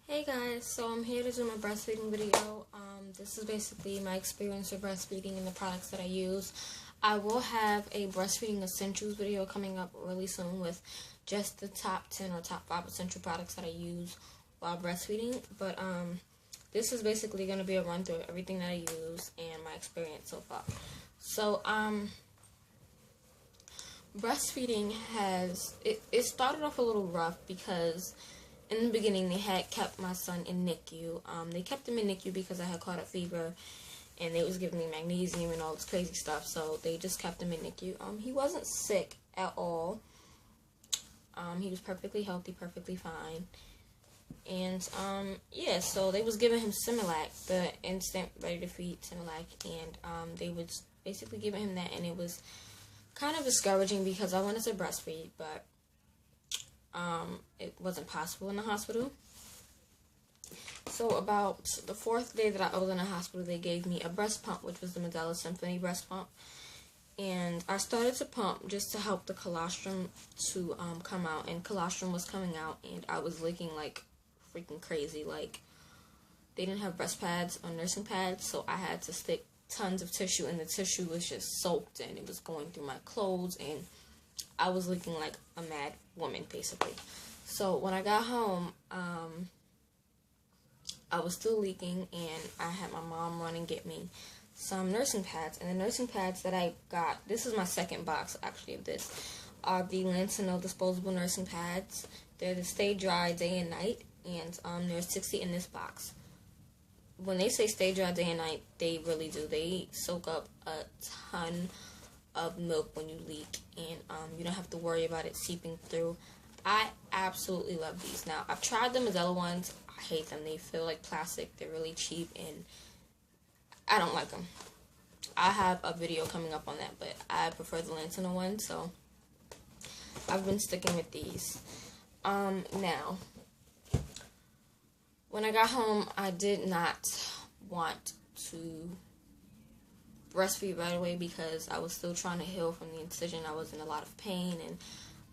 Hey guys, so I'm here to do my breastfeeding video. This is basically my experience with breastfeeding and the products that I use. I will have a breastfeeding essentials video coming up really soon with just the top 10 or top 5 essential products that I use while breastfeeding. But this is basically going to be a run through of everything that I use and my experience so far. So breastfeeding it started off a little rough because in the beginning, they had kept my son in NICU. They kept him in NICU because I had caught a fever, and they was giving me magnesium and all this crazy stuff. So they just kept him in NICU. He wasn't sick at all. He was perfectly healthy, perfectly fine. And yeah, so they was giving him Similac, the instant ready to feed Similac, and they was basically giving him that, and it was kind of discouraging because I wanted to breastfeed, but it wasn't possible in the hospital. So about the 4th day that I was in the hospital, they gave me a breast pump, which was the Medela Symphony breast pump. And I started to pump just to help the colostrum to come out. And colostrum was coming out, and I was leaking like freaking crazy. Like, they didn't have breast pads or nursing pads, so I had to stick tons of tissue, and the tissue was just soaked, and it was going through my clothes, and I was looking like a mad woman, basically. So when I got home, I was still leaking, and I had my mom run and get me some nursing pads. And the nursing pads that I got, this is my second box, actually, of this, are the Lantino disposable nursing pads. They're the Stay Dry Day and Night, and there's 60 in this box. When they say Stay Dry Day and Night, they really do. They soak up a ton of milk when you leak, and you don't have to worry about it seeping through. I absolutely love these. Now, I've tried the Medela ones. I hate them. They feel like plastic. They're really cheap, and I don't like them. I have a video coming up on that, but I prefer the Lantana one, so I've been sticking with these. Now, when I got home, I did not want to breastfeed right away because I was still trying to heal from the incision. I was in a lot of pain, and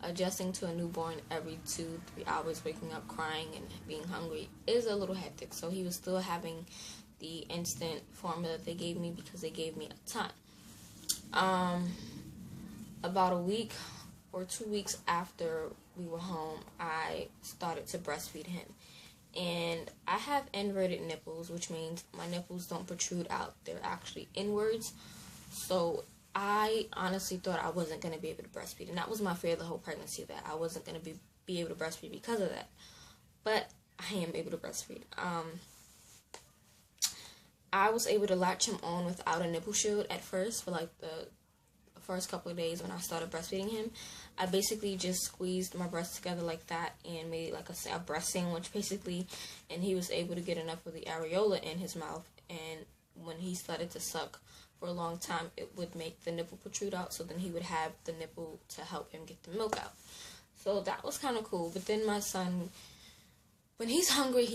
adjusting to a newborn every 2-3 hours, waking up crying and being hungry is a little hectic. So he was still having the instant formula that they gave me because they gave me a ton. About a week or 2 weeks after we were home, I started to breastfeed him. And I have inverted nipples, which means my nipples don't protrude out. They're actually inwards. So I honestly thought I wasn't going to be able to breastfeed. And that was my fear the whole pregnancy, that I wasn't going to be able to breastfeed because of that. But I am able to breastfeed. I was able to latch him on without a nipple shield at first for like the first couple of days when I started breastfeeding him. I basically just squeezed my breasts together like that and made like a breast sandwich basically, and he was able to get enough of the areola in his mouth, and when he started to suck for a long time, it would make the nipple protrude out, so then he would have the nipple to help him get the milk out. So that was kind of cool. But then my son, when he's hungry,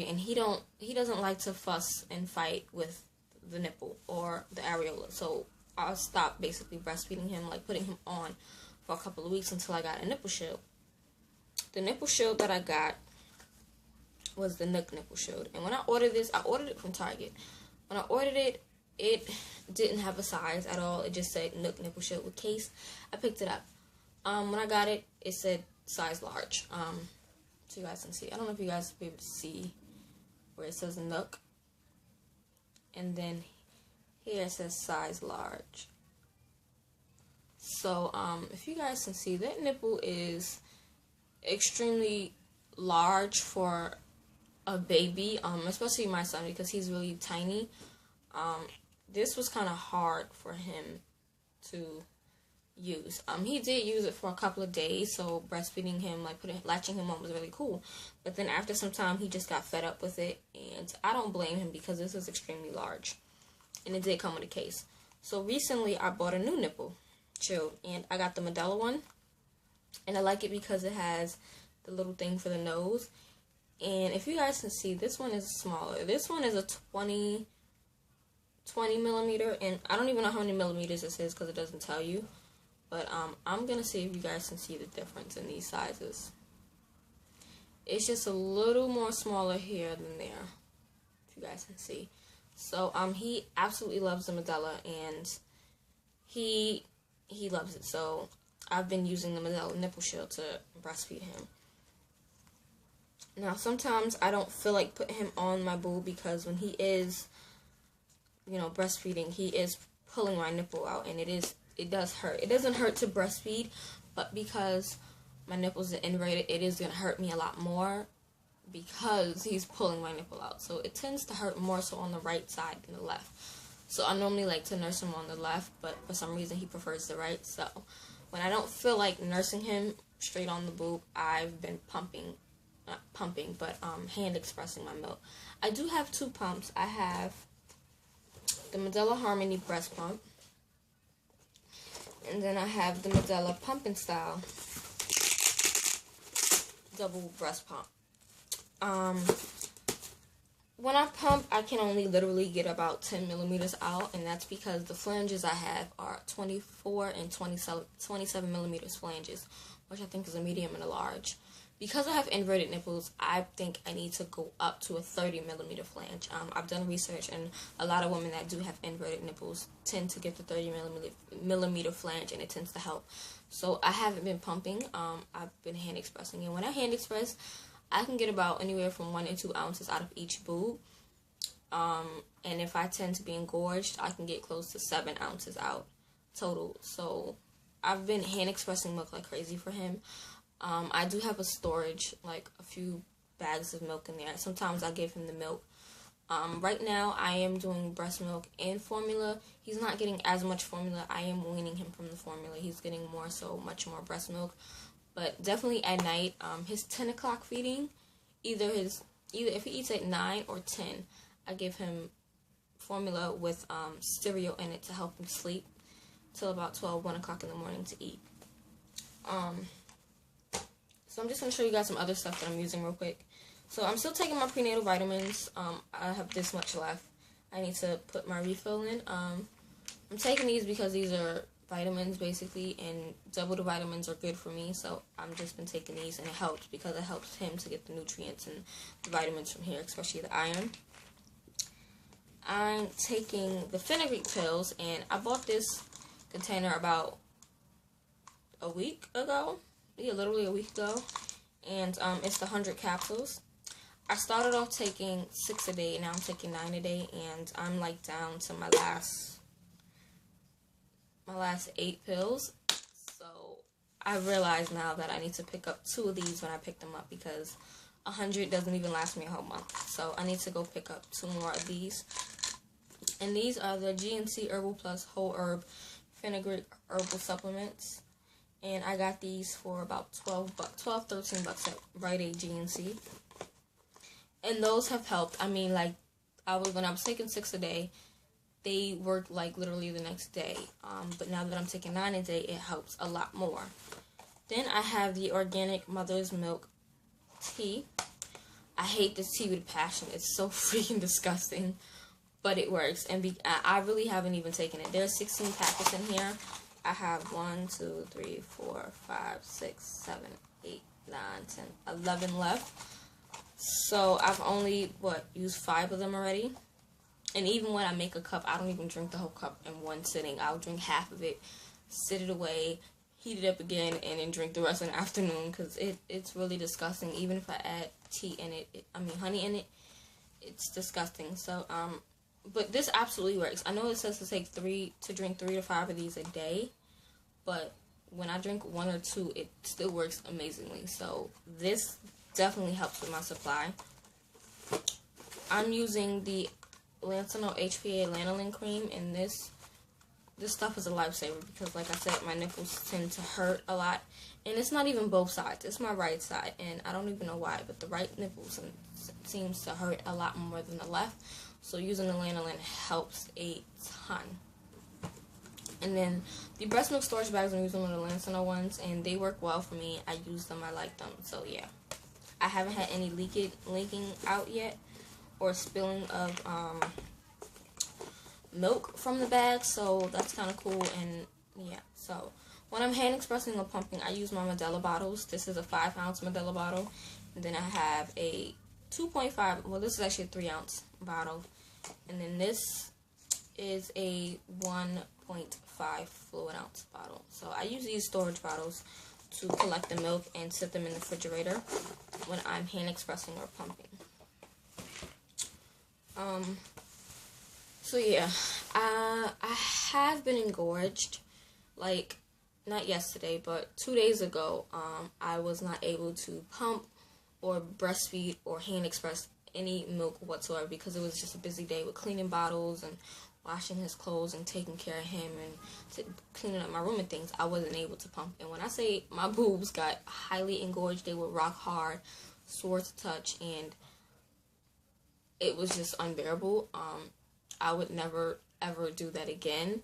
and he doesn't like to fuss and fight with the nipple or the areola. So I stopped basically breastfeeding him, like putting him on for a couple of weeks until I got a nipple shield. The nipple shield that I got was the Nook nipple shield. And when I ordered this, I ordered it from Target. When I ordered it, it didn't have a size at all. It just said Nook nipple shield with case. I picked it up. When I got it, it said size large. So you guys can see. I don't know if you guys will be able to see where it says Nook. And then here it says size large. So, if you guys can see, that nipple is extremely large for a baby, especially my son because he's really tiny. This was kind of hard for him to use. He did use it for a couple of days, so breastfeeding him, like latching him on was really cool. But then after some time, he just got fed up with it, and I don't blame him because this is extremely large. And it did come with a case. So recently, I bought a new nipple shield, and I got the Medela one. And I like it because it has the little thing for the nose. And if you guys can see, this one is smaller. This one is a 20 millimeter, and I don't even know how many millimeters this is because it doesn't tell you. But I'm going to see if you guys can see the difference in these sizes. It's just a little more smaller here than there, if you guys can see. So he absolutely loves the Medela, and he loves it. So I've been using the Medela nipple shield to breastfeed him. Now sometimes I don't feel like putting him on my boob, because when he is, you know, breastfeeding, he is pulling my nipple out, and it does hurt. It doesn't hurt to breastfeed, but because my nipples are inverted, it is going to hurt me a lot more because he's pulling my nipple out. So it tends to hurt more so on the right side than the left. So I normally like to nurse him on the left, but for some reason he prefers the right. So when I don't feel like nursing him straight on the boob, I've been hand expressing my milk. I do have 2 pumps. I have the Medela Harmony breast pump, and then I have the Medela Pumping Style double breast pump. When I pump, I can only literally get about 10 millimeters out, and that's because the flanges I have are 24 and 27 millimeters flanges, which I think is a medium and a large. Because I have inverted nipples, I think I need to go up to a 30 millimeter flange. I've done research, and a lot of women that do have inverted nipples tend to get the 30 millimeter flange, and it tends to help. So I haven't been pumping. I've been hand expressing, and when I hand express, I can get about anywhere from 1 to 2 ounces out of each boob. And if I tend to be engorged, I can get close to 7 ounces out total. So I've been hand expressing milk like crazy for him. I do have a storage, like a few bags of milk in there. Sometimes I give him the milk. Right now, I am doing breast milk and formula. He's not getting as much formula. I am weaning him from the formula. He's getting much more breast milk. But definitely at night, his 10 o'clock feeding, either if he eats at 9 or 10, I give him formula with cereal in it to help him sleep till about 1 o'clock in the morning to eat. So I'm just going to show you guys some other stuff that I'm using real quick. So I'm still taking my prenatal vitamins. I have this much left. I need to put my refill in. I'm taking these because these are vitamins basically, and double the vitamins are good for me. So I've just been taking these, and it helps because it helps him to get the nutrients and the vitamins from here, especially the iron. I'm taking the fenugreek pills, and I bought this container about a week ago. Yeah, literally a week ago, and it's the 100 capsules. I started off taking 6 a day, now I'm taking 9 a day, and I'm like down to my last 8 pills. So I realize now that I need to pick up 2 of these when I pick them up, because 100 doesn't even last me a whole month. So I need to go pick up 2 more of these, and these are the GNC Herbal Plus Whole Herb Fenugreek Herbal Supplements. And I got these for about $13 at Rite Aid GNC. And those have helped. I mean, like, when I was taking 6 a day, they worked like literally the next day. But now that I'm taking 9 a day, it helps a lot more. Then I have the organic mother's milk tea. I hate this tea with a passion. It's so freaking disgusting, but it works. And I really haven't even taken it. There's 16 packets in here. I have 1, 2, 3, 4, 5, 6, 7, 8, 9, 10, 11 left. So I've only, used 5 of them already. And even when I make a cup, I don't even drink the whole cup in one sitting. I'll drink half of it, sit it away, heat it up again, and then drink the rest in the afternoon, because it's really disgusting. Even if I add tea in it, honey in it, it's disgusting. So, but this absolutely works. I know it says to drink 3 to 5 of these a day, but when I drink 1 or 2, it still works amazingly. So this definitely helps with my supply. I'm using the Lancino HPA Lanolin cream, and this stuff is a lifesaver because, like I said, my nipples tend to hurt a lot, and it's not even both sides. It's my right side, and I don't even know why, but the right nipples seems to hurt a lot more than the left. So using the lanolin helps a ton. And then the breast milk storage bags, I'm using one of the Lancino ones, and they work well for me. I use them, I like them. So yeah, I haven't had any leaking out yet or spilling of milk from the bag, so that's kind of cool. And yeah, so when I'm hand expressing or pumping, I use my Medela bottles. This is a 5-ounce Medela bottle, And then I have a 2.5, well, this is actually a 3-ounce bottle. And then this is a 1.5 fluid ounce bottle. So I use these storage bottles to collect the milk and sit them in the refrigerator when I'm hand expressing or pumping. So yeah, I have been engorged, like, not yesterday, but 2 days ago. I was not able to pump or breastfeed or hand express any milk whatsoever because it was just a busy day with cleaning bottles and washing his clothes and taking care of him and cleaning up my room and things. I wasn't able to pump. And when I say my boobs got highly engorged, they were rock hard, sore to touch, and it was just unbearable. I would never ever do that again.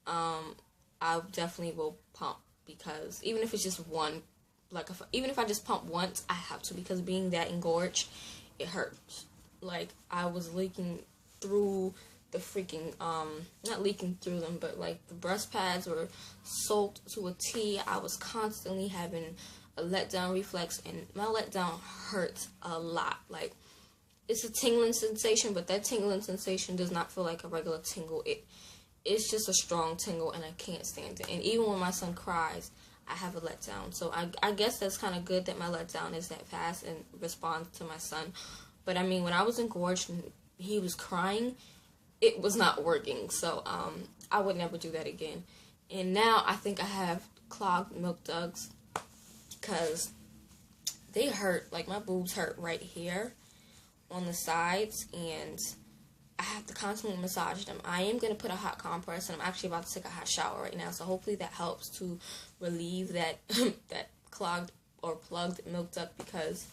I definitely will pump, because even if it's just one, like even if I just pump once, I have to, because being that engorged, it hurts. Like, I was leaking through the freaking, not leaking through them, but like the breast pads were soaked to a T. I was constantly having a letdown reflex, and my letdown hurts a lot. Like, it's a tingling sensation, but that tingling sensation does not feel like a regular tingle. It's just a strong tingle, and I can't stand it. And even when my son cries, I have a letdown. So I guess that's kind of good that my letdown is that fast and responds to my son. But I mean, when I was engorged and he was crying, it was not working. So I would never do that again. And now I think I have clogged milk ducts, because they hurt. Like, my boobs hurt right here on the sides, and I have to constantly massage them. I am going to put a hot compress, and I'm actually about to take a hot shower right now, so hopefully that helps to relieve that that clogged or plugged milk duct, because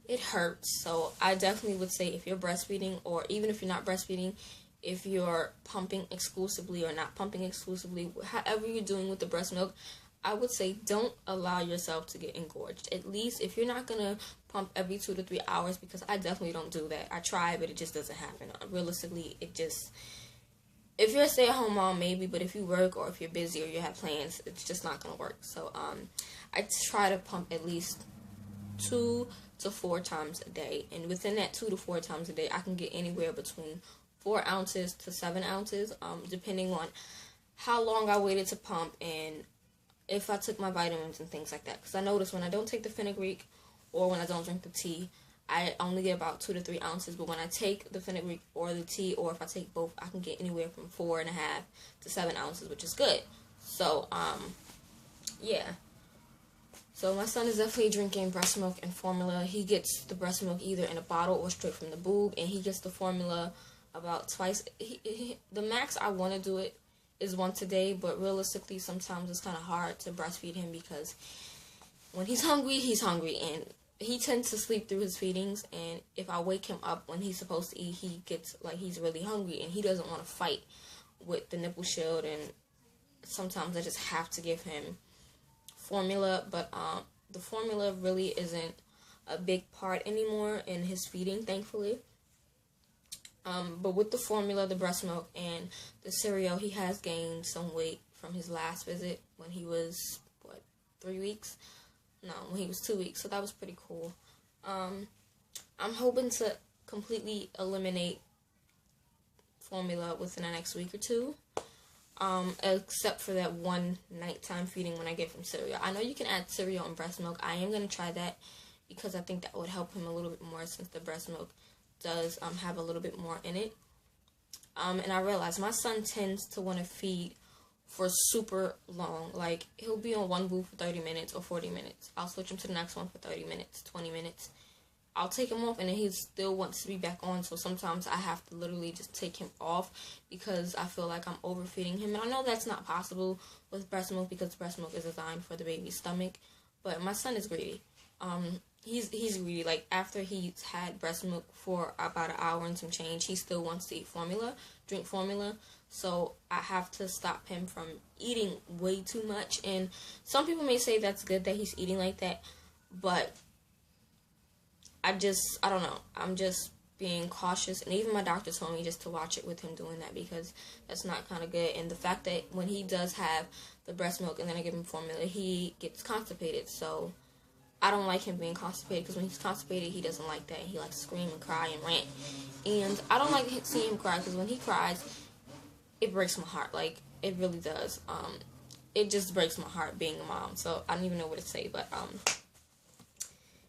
it hurts. So I definitely would say, if you're breastfeeding, or even if you're not breastfeeding, if you're pumping exclusively or not pumping exclusively, however you're doing with the breast milk, I would say don't allow yourself to get engorged. At least if you're not going to pump every 2 to 3 hours, because I definitely don't do that. I try, but it just doesn't happen. Realistically, if you're a stay-at-home mom, maybe, but if you work or if you're busy or you have plans, it's just not going to work. So I try to pump at least 2 to 4 times a day. And within that 2 to 4 times a day, I can get anywhere between 4 ounces to 7 ounces, depending on how long I waited to pump and if I took my vitamins and things like that. Because I notice when I don't take the fenugreek or when I don't drink the tea, I only get about 2 to 3 ounces. But when I take the fenugreek or the tea, or if I take both, I can get anywhere from 4.5 to 7 ounces, which is good. So, yeah. So my son is definitely drinking breast milk and formula. He gets the breast milk either in a bottle or straight from the boob, and he gets the formula about twice. The max I want to do it is once a day, but realistically, sometimes it's kind of hard to breastfeed him, because when he's hungry, and he tends to sleep through his feedings, and if I wake him up when he's supposed to eat, he gets, like, he's really hungry, and he doesn't want to fight with the nipple shield, and sometimes I just have to give him formula, but the formula really isn't a big part anymore in his feeding, thankfully. But with the formula, the breast milk, and the cereal, he has gained some weight from his last visit when he was, 3 weeks? No, when he was 2 weeks, so that was pretty cool. I'm hoping to completely eliminate formula within the next week or two, except for that one nighttime feeding when I get from cereal. I know you can add cereal and breast milk. I am going to try that, because I think that would help him a little bit more, since the breast milk does have a little bit more in it. And I realize my son tends to want to feed for super long. Like, he'll be on one boob for 30 minutes or 40 minutes. I'll switch him to the next one for 30 minutes, 20 minutes. I'll take him off, and then he still wants to be back on. So sometimes I have to literally just take him off, because I feel like I'm overfeeding him. And I know that's not possible with breast milk, because breast milk is designed for the baby's stomach. But my son is greedy. He's greedy. Like, after he's had breast milk for about an hour and some change, he still wants to eat formula, drink formula. So I have to stop him from eating way too much. And some people may say that's good that he's eating like that, but I don't know. I'm just being cautious. And even my doctor told me just to watch it with him doing that, because that's not kind of good. And the fact that when he does have the breast milk and then I give him formula, he gets constipated. So I don't like him being constipated, because when he's constipated, he doesn't like that, and he likes to scream and cry and rant. And I don't like seeing him cry, because when he cries, it breaks my heart. Like, it really does. It just breaks my heart being a mom. So I don't even know what to say, but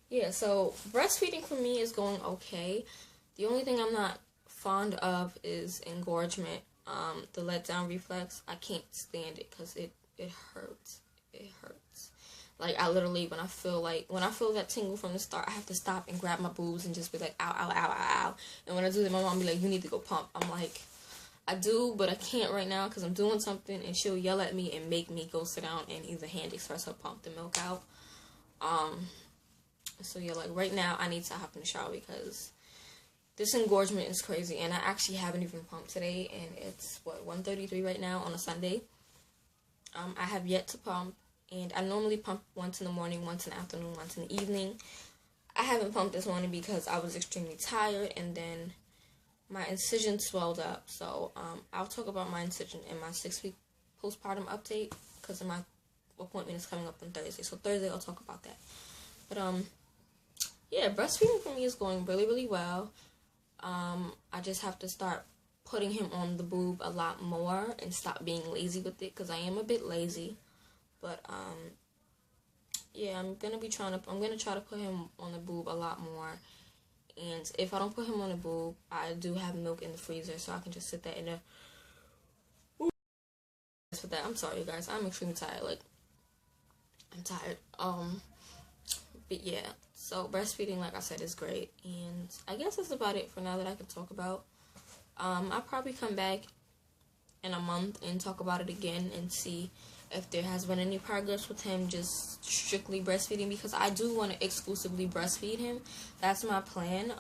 yeah. So breastfeeding for me is going okay. The only thing I'm not fond of is engorgement. The letdown reflex. I can't stand it because it hurts. It hurts. Like, I literally, when I feel that tingle from the start, I have to stop and grab my boobs and just be like, ow, ow, ow, ow, ow. And when I do that, my mom be like, you need to go pump. I'm like, I do, but I can't right now because I'm doing something, and she'll yell at me and make me go sit down and either hand express or pump the milk out. So yeah, like right now I need to hop in the shower because this engorgement is crazy, and I actually haven't even pumped today, and it's, what, 1:33 right now on a Sunday. I have yet to pump, and I normally pump once in the morning, once in the afternoon, once in the evening. I haven't pumped this morning because I was extremely tired, and then my incision swelled up. So I'll talk about my incision in my 6-week postpartum update, because my appointment is coming up on Thursday. So Thursday I'll talk about that. But yeah, breastfeeding for me is going really, really well. I just have to start putting him on the boob a lot more and stop being lazy with it, because I am a bit lazy. But yeah, I'm gonna try to put him on the boob a lot more. And if I don't put him on the boob, I do have milk in the freezer, so I can just sit that in there. For that, I'm sorry, you guys. I'm extremely tired. Like, I'm tired. But yeah. So breastfeeding, like I said, is great, and I guess that's about it for now that I can talk about. I'll probably come back in a month and talk about it again and see if there has been any progress with him just strictly breastfeeding, because I do want to exclusively breastfeed him. That's my plan.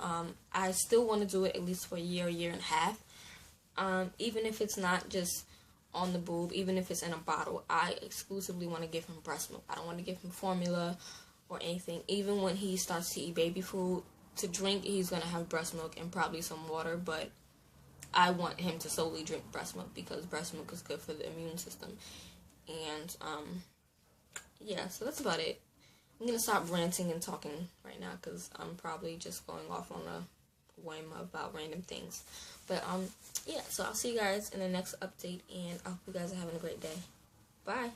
I still want to do it at least for a year and a half. Even if it's not just on the boob, even if it's in a bottle, I exclusively want to give him breast milk. I don't want to give him formula or anything. Even when he starts to eat baby food, to drink, he's going to have breast milk and probably some water, but I want him to solely drink breast milk because breast milk is good for the immune system. And yeah, so that's about it. I'm gonna stop ranting and talking right now because I'm probably just going off on a whim about random things. But yeah, so I'll see you guys in the next update, and I hope you guys are having a great day. Bye.